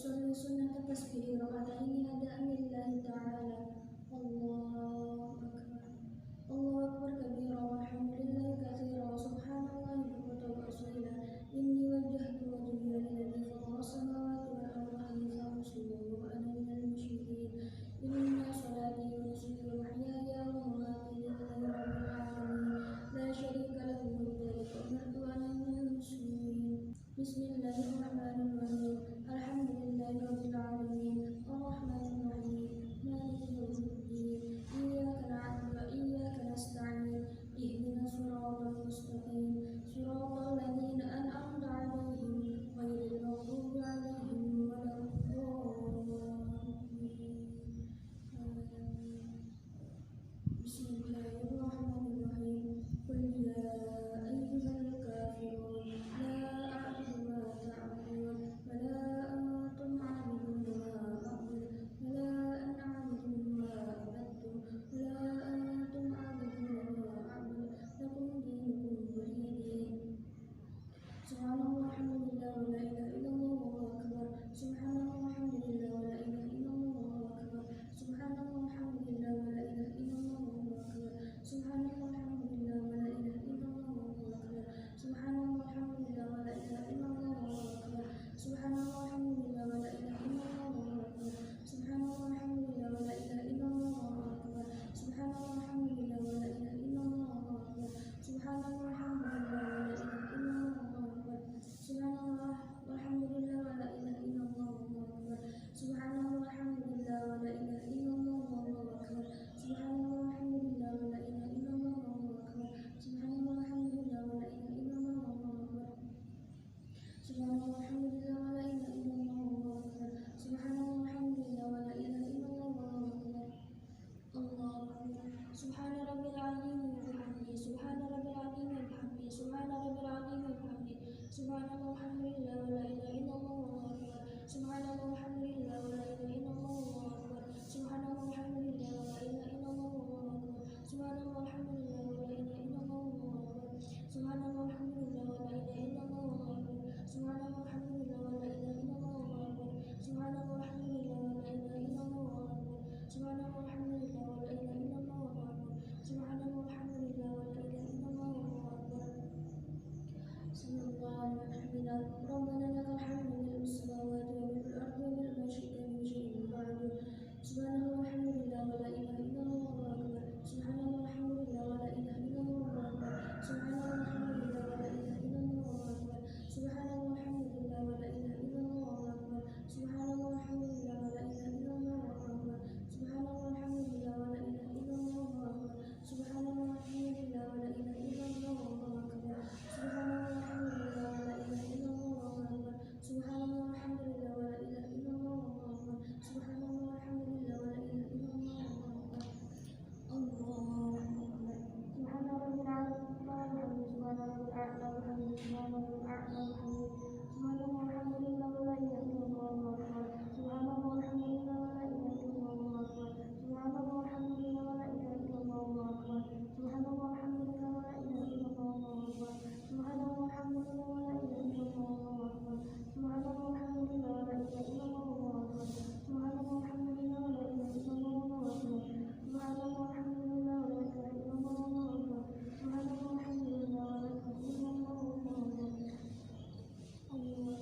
أصلي سنة تسبيح ركعتين أداء لله تعالى. الله أكبر. الله أكبر كبيرا والحمد لله كثيرا وسبحان الله بكرة وأصيلا. إني وجهت وجهي للذي فطر السماوات والأرض حنيفا مسلما وأنا من المشركين. إن صلاتي ونسكي ومحياي ومماتي لله رب العالمين لا شريك له وبذلك أمرت وأنا من المسلمين. بسم الله الرحمن الرحيم. الحمد لله رب العالمين الرحمن الرحيم مالك يوم الدين. إياك نعبد وإياك نستعين. اهدنا الصراط المستقيم صراط الذين أنعمت عليهم غير المغضوب عليهم ولا الضالين. بسم الله الرحمن الرحيم. قل يا أيها الكافرون لا أعبد ما تعبدون ولا أنتم عابدون ما أعبد ولا أنا عابد ما عبدتم ولا أنتم عابدون ما أعبد لكم دينكم ولي دين. سبحان الله والحمد لله ولا إله إلا الله والله أكبر. سبحان الله والحمد لله ولا إله إلا الله والله أكبر. سبحان الله والحمد لله ولا إله إلا الله والله أكبر. سبحان الله والحمد لله ولا إله إلا الله والله أكبر. سبحان الله والحمد لله ولا إله إلا الله والله أكبر. سبحان الله والحمد لله ولا إله إلا الله والله أكبر. سبحان الله والحمد لله ولا إله إلا الله والله أكبر. سبحان الله والحمد لله ولا إله إلا الله والله أكبر. سبحان الله والحمد لله ولا إله إلا الله والله أكبر. سبحان الله والحمد لله ولا إله إلا الله والله أكبر. سبحان الله والحمد لله ولا إله إلا الله والله أكبر. سبحان الله والحمد لله ولا إله إلا الله والله أكبر. سبحان الله والحمد لله ولا إله إلا الله والله أكبر. سبحان الله والحمد لله ولا إله إلا الله والله أكبر. سبحان الله والحمد لله ولا إله إلا الله والله أكبر. الله أكبر. سبحان ربي العظيم وبحمده. سبحان ربي العظيم وبحمده. سبحان ربي العظيم وبحمده. سبحان الله والحمد لله ولا إله إلا الله والله أكبر. سبحان الله والحمد لله ولا إله إلا الله والله أكبر. سبحان الله والحمد لله ولا إله إلا الله والله أكبر. سبحان الله والحمد لله ولا إله إلا الله والله أكبر. سبحان الله والحمد لله ولا إله إلا الله والله أكبر. سبحان الله والحمد لله ولا إله إلا الله والله أكبر. سبحان الله والحمد لله ولا إله إلا الله والله أكبر. سبحان الله والحمد لله ولا إله إلا الله والله أكبر. سبحان الله والحمد لله ولا إله إلا الله والله أكبر. صلى الله على محمد. ربنا لك الحمد ملء السماوات وملء الأرض وملء ما شئت من شيء بعد. سبحان الله والحمد لله ولا إله إلا الله والله أكبر. سبحان الله والحمد لله ولا إله إلا الله والله أكبر. سبحان الله والحمد لله ولا إله إلا الله والله أكبر. سبحان الله والحمد لله ولا إله إلا الله والله أكبر. سبحان الله والحمد لله ولا إله إلا الله والله أكبر. سبحان الله والحمد لله ولا إله إلا الله والله أكبر. سبحان الله والحمد لله ولا إله إلا الله والله أكبر. سبحان الله والحمد لله ولا إله إلا الله والله أكبر. سبحان الله والحمد لله ولا إله إلا الله والله أكبر. سبحان الله والحمد لله ولا إله إلا الله والله أكبر. الله أكبر. سبحان رب العالمين سبحان رب الأعلى وحمده. سبحان رب الأعلى وحمده. سبحان الله والحمد لله ولا إله إلا الله والله أكبر. سبحان الله والحمد لله ولا إله إلا الله والله أكبر. سبحان الله والحمد لله ولا إله إلا الله والله أكبر. سبحان الله والحمد لله ولا إله إلا الله والله أكبر. سبحان الله والحمد لله ولا إله إلا الله والله أكبر. سبحان الله والحمد لله ولا إله إلا الله والله أكبر. سبحان الله والحمد لله ولا إله إلا الله والله أكبر. سبحان الله والحمد لله ولا إله إلا الله والله أكبر. سبحان الله والحمد لله ولا إله إلا الله والله أكبر. الله.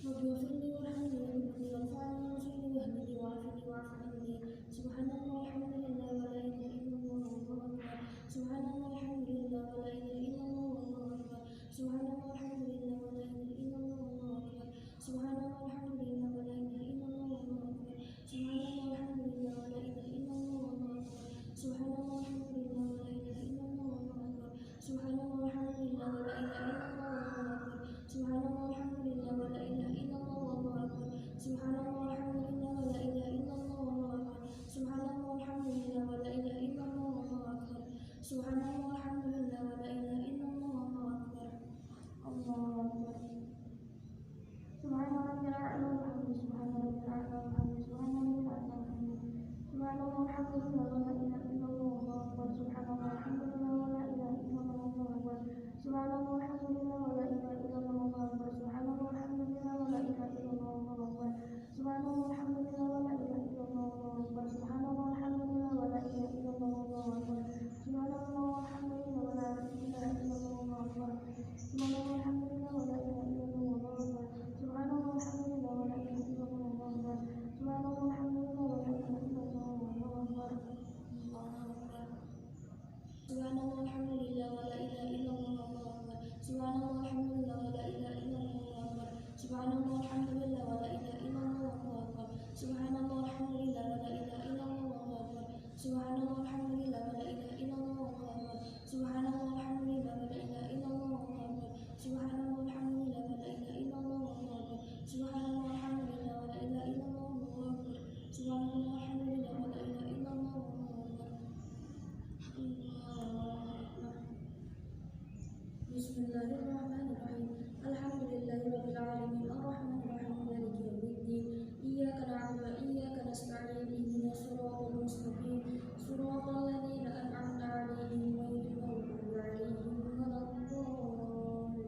رب اغفر لي وارحمني واهدني وارفعني وارزقني واهدني وعافني واعف عني. سبحان الله والحمد لله ولا إله إلا الله والله أكبر. سبحان الله والحمد لله ولا إله إلا الله والله أكبر. سبحان الله والحمد لله ولا إله إلا الله والله أكبر. سبحان الله والحمد لله ولا إله إلا الله والله أكبر. سبحان الله والحمد لله ولا إله إلا الله والله أكبر. سبحان الله والحمد لله ولا إله إلا الله والله أكبر. سبحان الله والحمد لله ولا إله إلا الله والله أكبر. سبحان الله والحمد لله ولا إله إلا الله والله أكبر. سبحان الله والحمد لله ولا إله إلا الله والله أكبر. سبحان الله والحمد لله ولا إله إلا الله والله أكبر. سبحان الله والحمد لله ولا إله إلا الله والله أكبر. الله أكبر. سبحان ربي الأعلى وبحمده. سبحان ربي الأعلى وبحمده. سبحان ربي الأعلى وبحمده. سبحان الله والحمد لله ولا إله إلا الله والله أكبر. سبحان الله والحمد لله ولا إله إلا الله والله أكبر. سبحان الله والحمد لله ولا إله إلا الله والله أكبر. سبحان الله والحمد لله ولا إله إلا الله والله أكبر. alhamdulillah wa la ilaha illallah Allahu akbar. Subhanallah alhamdulillah wa la ilaha illallah Allahu akbar. Subhanallah alhamdulillah wa la ilaha illallah Allahu akbar. Subhanallah alhamdulillah wa la ilaha illallah Allahu akbar. Subhanallah alhamdulillah wa la ilaha illallah Allahu akbar. Subhanallah alhamdulillah wa la ilaha illallah Allahu akbar. Subhanallah alhamdulillah wa la ilaha illallah Allahu akbar. Subhanallah alhamdulillah wa la ilaha illallah Allahu akbar. Allahu akbar. Bismillahirrahmanirrahim. Alhamdulillahirabbil alamin arrahmanir rahim maliki yaumiddin. Iyyaka na'budu wa iyyaka nasta'in ihdinas siratal mustaqim siratal ladzina an'amta 'alaihim ghairil maghdubi 'alaihim waladdallin.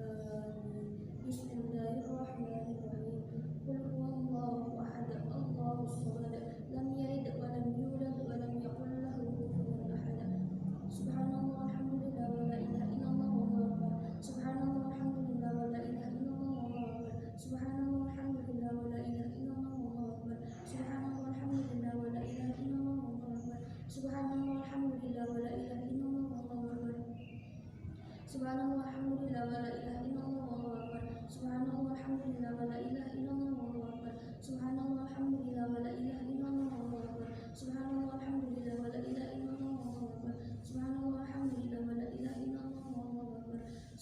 Amin. Bismillahirrahmanirrahim. Qul huwallahu ahad, Allahus samad, lam yalid wa lam yulad wa lam yakul lahu kufuwan ahad. Subhanallah alhamdulillah wa la ilaha illallah Allahu akbar. Subhanallah alhamdulillah wa la ilaha illallah Allahu akbar. Subhanallah alhamdulillah wa la ilaha illallah Allahu akbar. Subhanallah alhamdulillah wa la ilaha illallah Allahu akbar. Subhanallah alhamdulillah wa la ilaha illallah Allahu akbar. Subhanallah alhamdulillah wa la ilaha illallah Allahu akbar. Subhanallah alhamdulillah wa la ilaha illallah Allahu akbar. Subhanallah alhamdulillah wa la ilaha illallah Allahu akbar. Subhanallah alhamdulillah wa la ilaha illallah Allahu akbar. Subhanallah alhamdulillah wa la ilaha illallah Allahu akbar.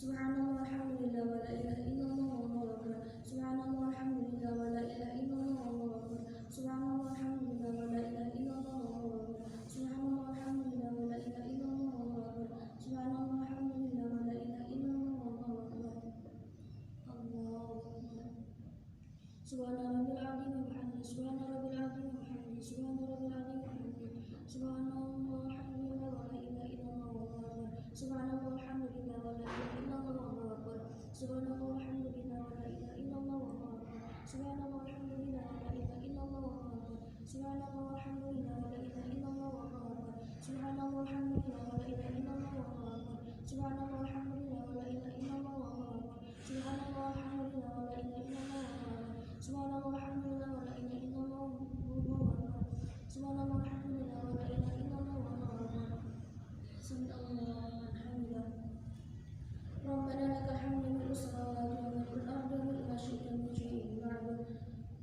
Subhanallah alhamdulillah wa la ilaha illallah Allahu akbar. Subhanallah alhamdulillah wa la ilaha illallah Allahu akbar. Subhanallah alhamdulillah wa la ilaha illallah Allahu akbar. Subhanallah alhamdulillah wa la ilaha illallah Allahu akbar. Subhanallah alhamdulillah wa la ilaha illallah Allahu akbar. Allahu akbar. Subhana rabbil azim wa bihamdihi. Subhana rabbil azim wa bihamdihi. Subhana rabbil azim wa bihamdihi. Subhanallah alhamdulillah wa la ilaha illallah Allahu akbar. Subhanallah alhamdulillah wa la ilaha illallah Allahu akbar. Subhanallah alhamdulillah wa la ilaha illallah Allahu akbar. Subhanallah alhamdulillah wa la ilaha illallah Allahu akbar. Subhanallah alhamdulillah wa la ilaha illallah Allahu akbar. Subhanallah alhamdulillah wa la ilaha illallah Allahu akbar. Subhanallah alhamdulillah wa la ilaha illallah Allahu akbar. Subhanallah alhamdulillah wa la ilaha illallah Allahu akbar. Subhanallah alhamdulillah wa la ilaha illallah Allahu akbar. Subhanallah alhamdulillah wa la ilaha illallah Allahu akbar. Subhanallah alhamdulillah. Rabbana lakal hamdu mil'us samawati wa mil'ul ardi wa mil'u ma syi'ta min syai'in ba'd.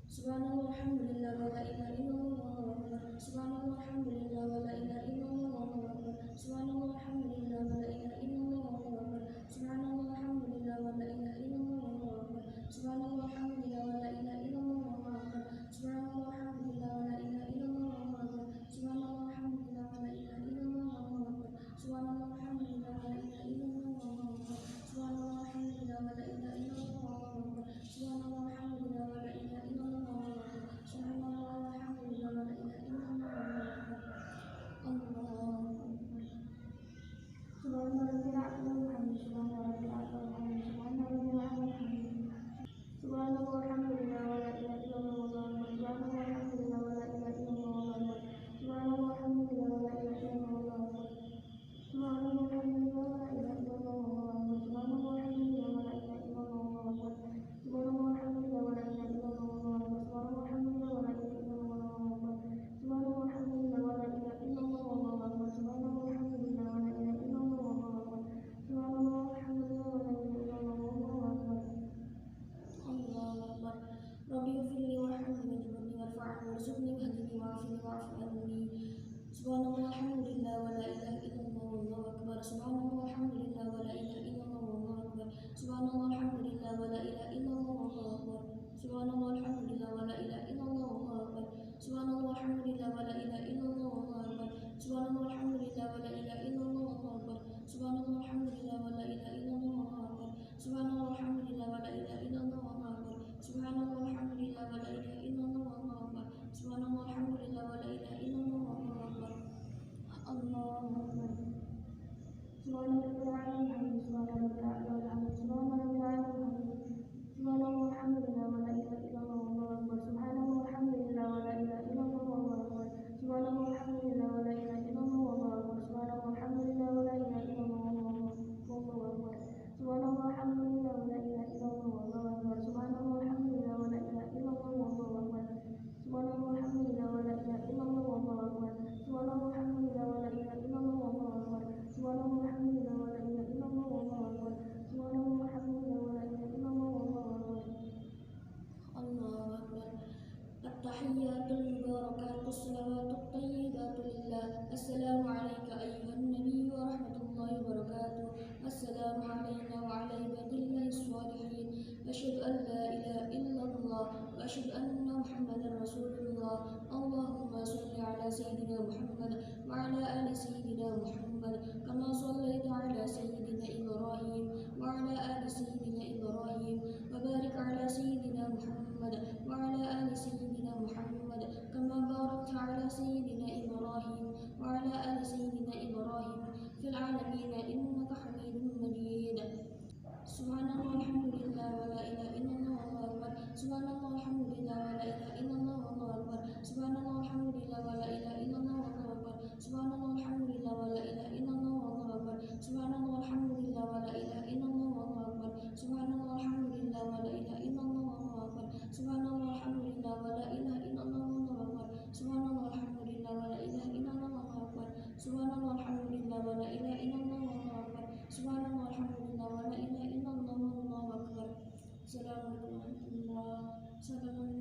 Subhanallah alhamdulillah wa la ilaha illallah Allahu akbar. Subhanallah alhamdulillah wa la ilaha illallah Allahu akbar. Subhanallah alhamdulillah wa la ilaha illallah Allahu akbar. Subhanallah alhamdulillah wa la ilaha illallah Allahu akbar. Subhanallah alhamdulillah wa la ilaha illallah Allahu akbar. Subhanallah alhamdulillah wa la ilaha illallah Allahu akbar. Subhanallah alhamdulillah wa la ilaha illallah Allahu akbar. Subhanallah alhamdulillah wa la ilaha illallah Allahu akbar. Subhanallah alhamdulillah wa la ilaha illallah Allahu akbar. Subhanallah alhamdulillah wa la ilaha illallah Allahu akbar. Subhanallah alhamdulillah wa la ilaha illallah Allahu akbar. Allahu akbar. Subhana rabbil a'la wa bihamdihi. Subhana rabbil a'la wa bihamdihi. Subhana rabbil a'la wa bihamdihi. Subhanallah alhamdulillah wa la ilaha illallah Allahu akbar. Subhanallah alhamdulillah wa la ilaha illallah Allahu akbar. Subhanallah alhamdulillah wa la ilaha illallah Allahu akbar. Subhanallah alhamdulillah wa la ilaha illallah Allahu akbar. Subhanallah alhamdulillah wa la ilaha illallah Allahu akbar. Subhanallah alhamdulillah wa la ilaha illallah Allahu akbar. Subhanallah alhamdulillah wa la ilaha illallah Allahu akbar. Subhanallah alhamdulillah wa la ilaha illallah Allahu akbar. Subhanallah alhamdulillah wa la ilaha illallah Allahu akbar. Subhanallah alhamdulillah wa la ilaha illallah Allahu akbar. Allahu akbar. Rabbi ighfirli warhamni wajburni warfa'ni warzuqni wahdini wa'afini wa'fu anni. Subhanallah alhamdulillah wa la ilaha illallah Allahu akbar. Subhanallah alhamdulillah wa la ilaha illallah Allahu akbar. Subhanallah alhamdulillah wa la ilaha illallah Allahu akbar. Subhanallah alhamdulillah wa la ilaha illallah Allahu akbar. Subhanallah alhamdulillah wa la ilaha illallah Allahu akbar. Subhanallah alhamdulillah wa la ilaha illallah Allahu akbar. Subhanallah alhamdulillah wa la ilaha illallah Allahu akbar. Subhanallah alhamdulillah wa la ilaha illallah Allahu akbar. Subhanallah alhamdulillah wa la ilaha illallah Allahu akbar. Subhanallah alhamdulillah wa la ilaha illallah Allahu akbar. Allahu akbar. Subhana rabbil a'la wa bihamdihi. Subhana rabbil a'la wa bihamdihi. Subhana rabbil a'la wa bihamdihi. Subhanallah alhamdulillah wa la ilaha illallah Allahu akbar. Subhanallah alhamdulillah wa la ilaha illallah Allahu akbar. Subhanallah alhamdulillah wa la ilaha illallah Allahu akbar. Subhanallah alhamdulillah wa la ilaha illallah Allahu akbar. Subhanallah alhamdulillah wa la ilaha illallah Allahu akbar. Subhanallah alhamdulillah wa la ilaha illallah Allahu akbar. Subhanallah alhamdulillah wa la ilaha illallah Allahu akbar. Subhanallah alhamdulillah wa la ilaha illallah Allahu akbar. Subhanallah alhamdulillah wa la ilaha illallah Allahu akbar. التحيات المباركات الصلوات الطيبات لله. السلام عليك أيها النبي ورحمة الله وبركاته. السلام علينا وعلى عباد الله الصالحين. أشهد أن لا إله إلا الله وأشهد أن محمدا رسول الله. اللهم صل على سيدنا محمد وعلى آل سيدنا محمد كما صليت على سيدنا إبراهيم وعلى آل سيدنا إبراهيم، وبارك على سيدنا محمد وعلى آل سيدنا محمد كما باركت على سيدنا إبراهيم وعلى آل سيدنا إبراهيم في العالمين إنك حميد مجيد. سبحان الله والحمد لله ولا إله إلا الله والله أكبر. سبحان الله والحمد لله ولا إله إلا الله والله أكبر. سبحان الله والحمد لله ولا إله إلا الله والله أكبر. سبحان الله والحمد لله ولا إله إلا الله والله أكبر. سبحان الله والحمد لله ولا إله إلا الله والله أكبر. سبحان الله والحمد لله ولا إله إلا الله والله أكبر. سبحان الله والحمد لله ولا إله إلا الله والله أكبر. سبحان الله والحمد لله ولا إله إلا الله والله أكبر. سبحان الله والحمد لله ولا إله إلا الله والله أكبر. سبحان الله والحمد لله ولا إله إلا الله والله أكبر. السلام عليكم ورحمة الله.